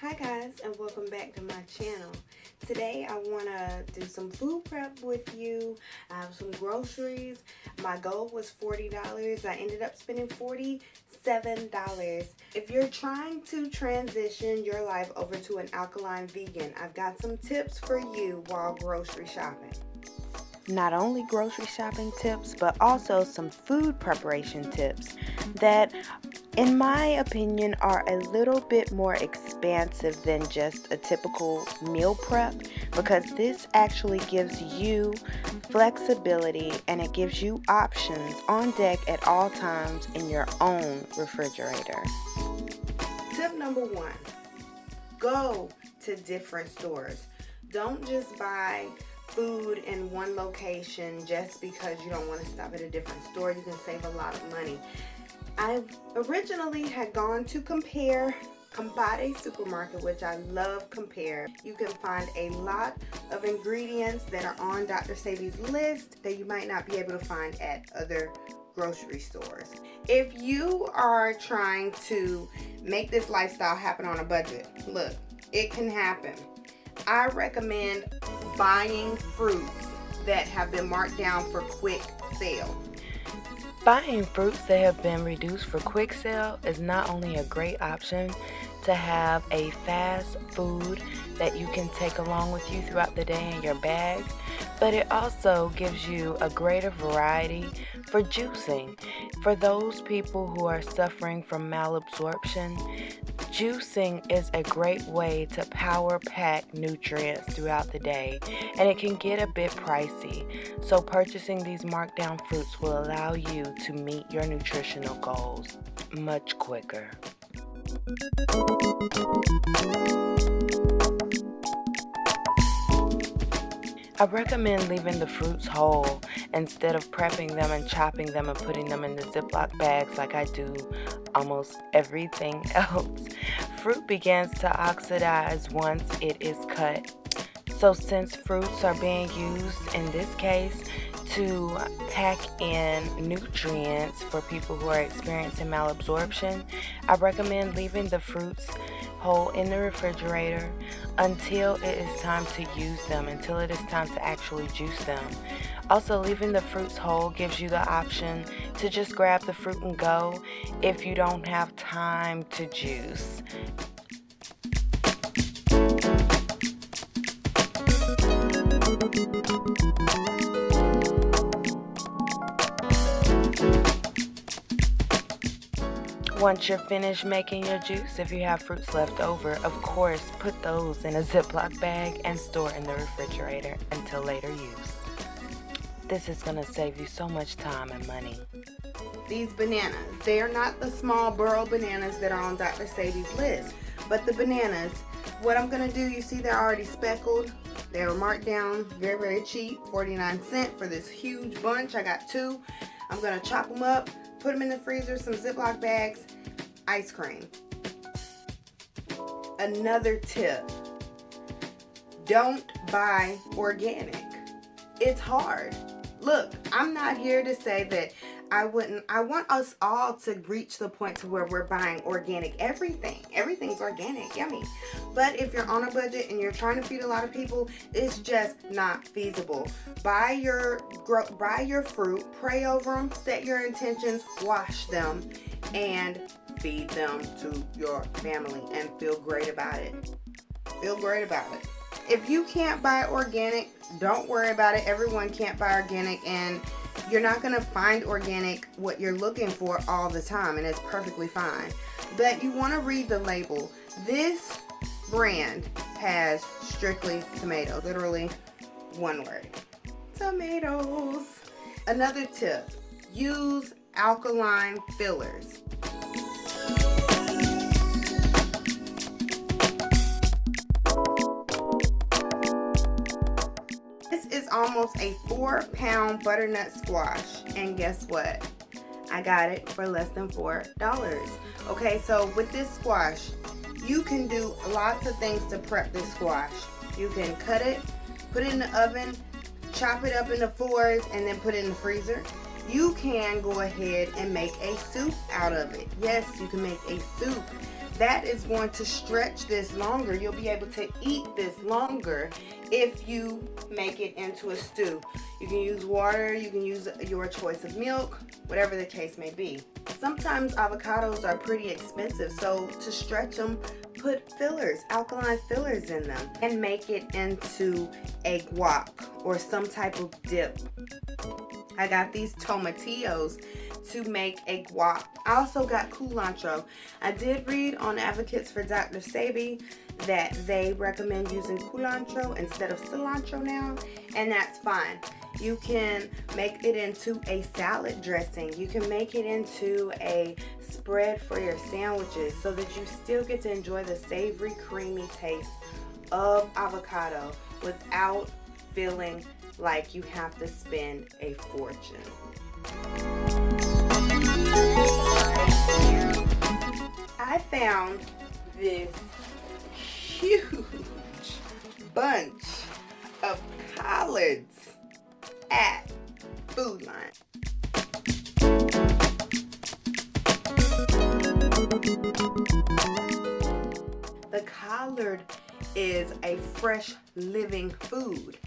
Hi guys, and welcome back to my channel. Today I want to do some food prep with you. I have some groceries. My goal was $40. I ended up spending $47. If you're trying to transition your life over to an alkaline vegan, I've got some tips for you while grocery shopping. Not only grocery shopping tips, but also some food preparation tips that, in my opinion, are a little bit more expansive than just a typical meal prep, because this actually gives you flexibility and it gives you options on deck at all times in your own refrigerator. Tip number 1, go to different stores. Don't just buy food in one location just because you don't want to stop at a different store. You can save a lot of money. I originally had gone to Compare supermarket, which I love Compare. You can find a lot of ingredients that are on Dr. Sebi's list that you might not be able to find at other grocery stores. If you are trying to make this lifestyle happen on a budget, look, it can happen. I recommend buying fruits that have been marked down for quick sale. Buying fruits that have been reduced for quick sale is not only a great option to have a fast food that you can take along with you throughout the day in your bag, but it also gives you a greater variety for juicing. For those people who are suffering from malabsorption, juicing is a great way to power pack nutrients throughout the day, and it can get a bit pricey. So purchasing these marked down fruits will allow you to meet your nutritional goals much quicker. I recommend leaving the fruits whole instead of prepping them and chopping them and putting them in the Ziploc bags like I do almost everything else. Fruit begins to oxidize once it is cut. So since fruits are being used in this case to pack in nutrients for people who are experiencing malabsorption, I recommend leaving the fruits whole in the refrigerator until it is time to use them, until it is time to actually juice them. Also, leaving the fruits whole gives you the option to just grab the fruit and go if you don't have time to juice. Once you're finished making your juice, if you have fruits left over, of course, put those in a Ziploc bag and store in the refrigerator until later use. This is going to save you so much time and money. These bananas, they are not the small Burro Bananas that are on Dr. Sebi's list, but the bananas. What I'm going to do, you see they're already speckled. They were marked down very, very cheap, 49 cents for this huge bunch. I got 2. I'm going to chop them up, put them in the freezer, some Ziploc bags, ice cream. Another tip, don't buy organic. It's hard. Look, I'm not here to say that I want us all to reach the point to where we're buying organic everything. Everything's organic, yummy. But if you're on a budget and you're trying to feed a lot of people, it's just not feasible. Buy your fruit, pray over them, set your intentions, wash them, and feed them to your family and feel great about it. Feel great about it. If you can't buy organic, don't worry about it. Everyone can't buy organic, and you're not going to find organic what you're looking for all the time, and it's perfectly fine. But you want to read the label. This brand has strictly tomatoes, literally one word. Tomatoes. Another tip, use alkaline fillers. This is almost a 4-pound butternut squash, and guess what? I got it for less than $4. Okay, so with this squash, you can do lots of things to prep this squash. You can cut it, put it in the oven, chop it up into 4s, and then put it in the freezer. You can go ahead and make a soup out of it. Yes, you can make a soup. That is going to stretch this longer. You'll be able to eat this longer if you make it into a stew. You can use water, you can use your choice of milk, whatever the case may be. Sometimes avocados are pretty expensive, so to stretch them, put fillers, alkaline fillers in them, and make it into a guac or some type of dip. I got these tomatillos to make a guac. I also got culantro. I did read on Advocates for Dr. Sebi that they recommend using culantro instead of cilantro now, and that's fine. You can make it into a salad dressing. You can make it into a spread for your sandwiches so that you still get to enjoy the savory, creamy taste of avocado without feeling like you have to spend a fortune. I found this huge bunch of collards at Food Line. The collard is a fresh living food.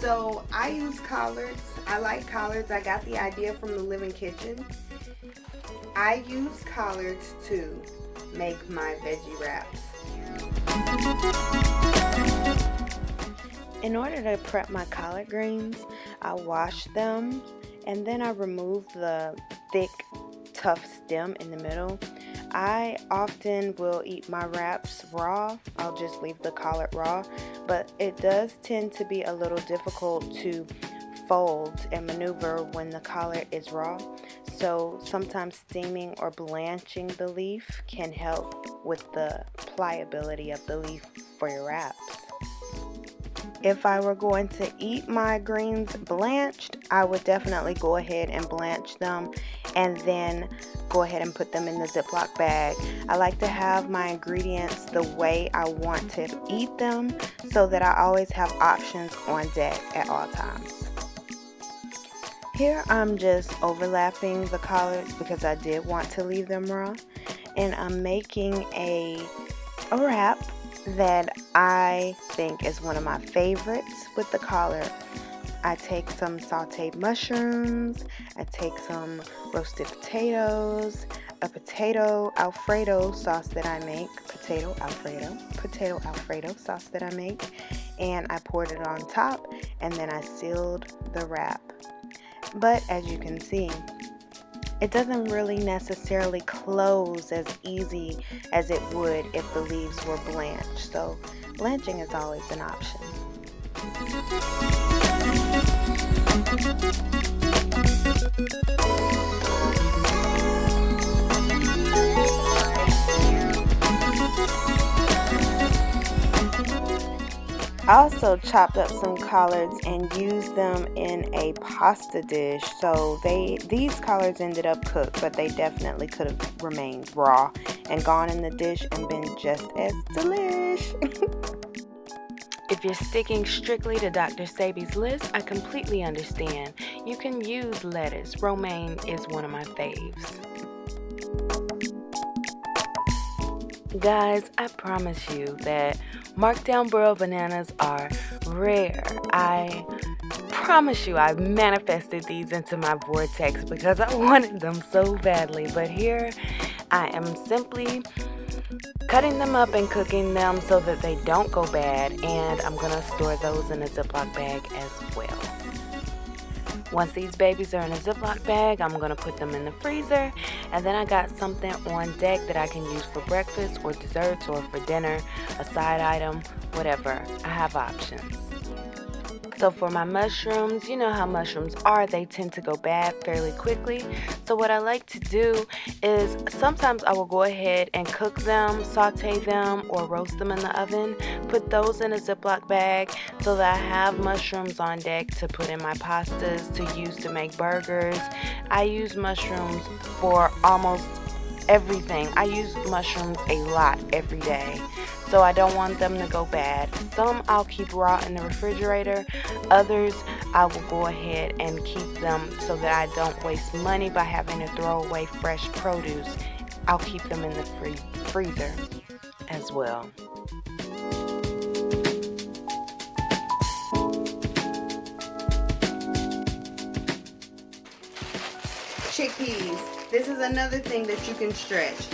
So I use collards. I like collards. I got the idea from the Living Kitchen. I use collards to make my veggie wraps. In order to prep my collard greens, I wash them and then I remove the thick, tough stem in the middle. I often will eat my wraps raw. I'll just leave the collard raw, but it does tend to be a little difficult to fold and maneuver when the collard is raw. So sometimes steaming or blanching the leaf can help with the pliability of the leaf for your wraps. If I were going to eat my greens blanched, I would definitely go ahead and blanch them and then go ahead and put them in the Ziploc bag. I like to have my ingredients the way I want to eat them so that I always have options on deck at all times. Here I'm just overlapping the collards because I did want to leave them raw, and I'm making a wrap that I think is one of my favorites with the collard. I take some sauteed mushrooms, I take some roasted potatoes, a potato Alfredo sauce that I make, potato Alfredo sauce that I make, and I poured it on top, and then I sealed the wrap. But as you can see, it doesn't really necessarily close as easy as it would if the leaves were blanched. So blanching is always an option. I also chopped up some collards and used them in a pasta dish. So these collards ended up cooked, but they definitely could have remained raw and gone in the dish and been just as delish. If you're sticking strictly to Dr. Sebi's list, I completely understand. You can use lettuce. Romaine is one of my faves. Guys, I promise you that markdown Burro Bananas are rare. I promise you I manifested these into my vortex because I wanted them so badly. But here I am simply cutting them up and cooking them so that they don't go bad, and I'm going to store those in a Ziploc bag as well. Once these babies are in a Ziploc bag, I'm going to put them in the freezer, and then I got something on deck that I can use for breakfast or desserts or for dinner, a side item, whatever. I have options. So for my mushrooms, you know how mushrooms are, they tend to go bad fairly quickly. So what I like to do is sometimes I will go ahead and cook them, saute them, or roast them in the oven, put those in a Ziploc bag so that I have mushrooms on deck to put in my pastas, to use to make burgers. I use mushrooms for almost everything. I use mushrooms a lot every day. so I don't want them to go bad. Some I'll keep raw in the refrigerator. Others I will go ahead and keep them so that I don't waste money by having to throw away fresh produce. I'll keep them in the freezer as well. Chickpeas. This is another thing that you can stretch.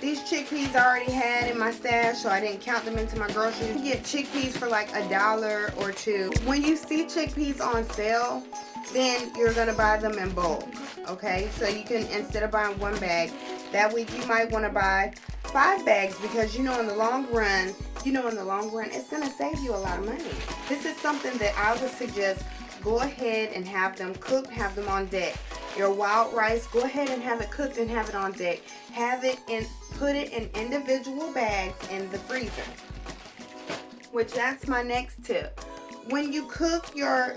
These chickpeas I already had in my stash, so I didn't count them into my groceries. You can get chickpeas for like $1 or $2. When you see chickpeas on sale, then you're gonna buy them in bulk. Okay, so you can, instead of buying one bag, that week you might want to buy 5 bags, because you know in the long run it's gonna save you a lot of money. This is something that I would suggest. Go ahead and have them cooked, have them on deck. Your wild rice, go ahead and have it cooked and have it on deck. Have it in, put it in individual bags in the freezer. Which that's my next tip. When you cook your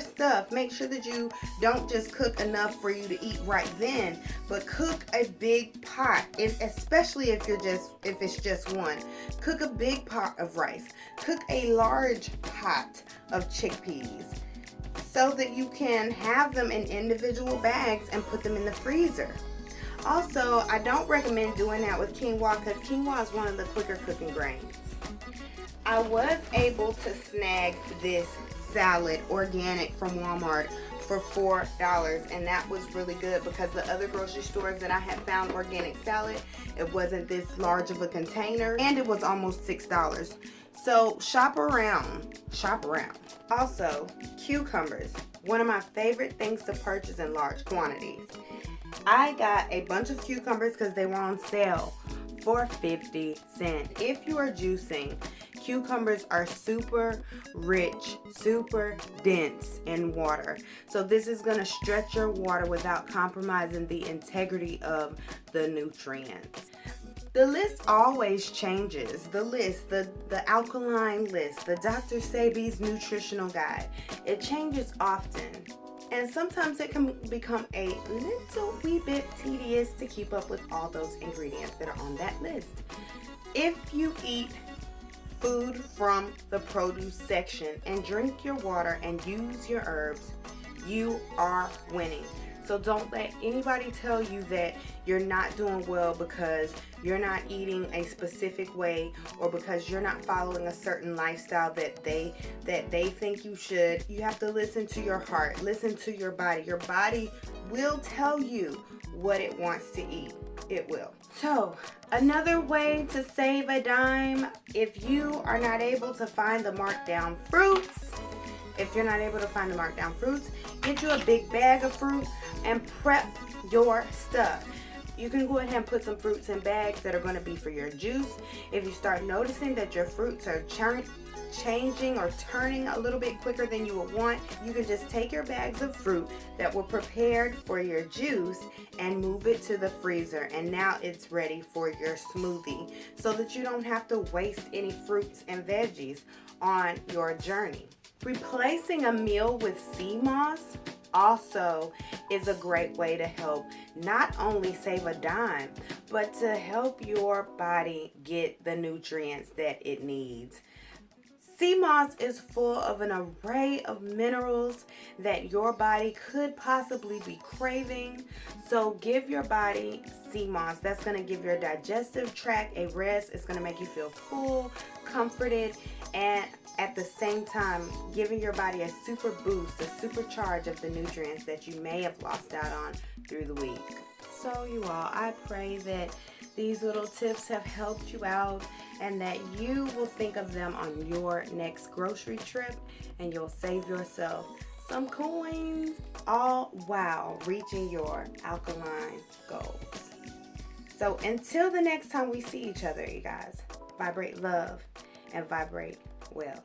stuff, make sure that you don't just cook enough for you to eat right then, but cook a big pot. Especially if it's just one. Cook a big pot of rice. Cook a large pot of chickpeas, so that you can have them in individual bags and put them in the freezer. Also, I don't recommend doing that with quinoa, because quinoa is one of the quicker cooking grains. I was able to snag this salad organic from Walmart for $4, and that was really good, because the other grocery stores that I had found organic salad, it wasn't this large of a container, and it was almost $6. So shop around. Also, cucumbers, one of my favorite things to purchase in large quantities. I got a bunch of cucumbers because they were on sale for 50 cents. If you are juicing, cucumbers are super rich, super dense in water. So this is going to stretch your water without compromising the integrity of the nutrients. The list always changes. The list, the alkaline list, the Dr. Sebi's nutritional guide. It changes often. And sometimes it can become a little wee bit tedious to keep up with all those ingredients that are on that list. If you eat food from the produce section and drink your water and use your herbs, you are winning. So don't let anybody tell you that you're not doing well because you're not eating a specific way, or because you're not following a certain lifestyle that they think you should. You have to listen to your heart, listen to your body. Your body will tell you what it wants to eat. It will. So, another way to save a dime, if you are not able to find the markdown fruits, get you a big bag of fruit and prep your stuff. You can go ahead and put some fruits in bags that are going to be for your juice. If you start noticing that your fruits are changing or turning a little bit quicker than you would want, you can just take your bags of fruit that were prepared for your juice and move it to the freezer, and now it's ready for your smoothie, so that you don't have to waste any fruits and veggies on your journey. Replacing a meal with sea moss also is a great way to help not only save a dime, but to help your body get the nutrients that it needs. Sea moss is full of an array of minerals that your body could possibly be craving. So give your body sea moss. That's going to give your digestive tract a rest. It's going to make you feel full, comforted, and at the same time giving your body a super boost, a supercharge of the nutrients that you may have lost out on through the week. So you all, I pray that these little tips have helped you out, and that you will think of them on your next grocery trip, and you'll save yourself some coins, all while reaching your alkaline goals. So until the next time we see each other, you guys, vibrate love and vibrate well.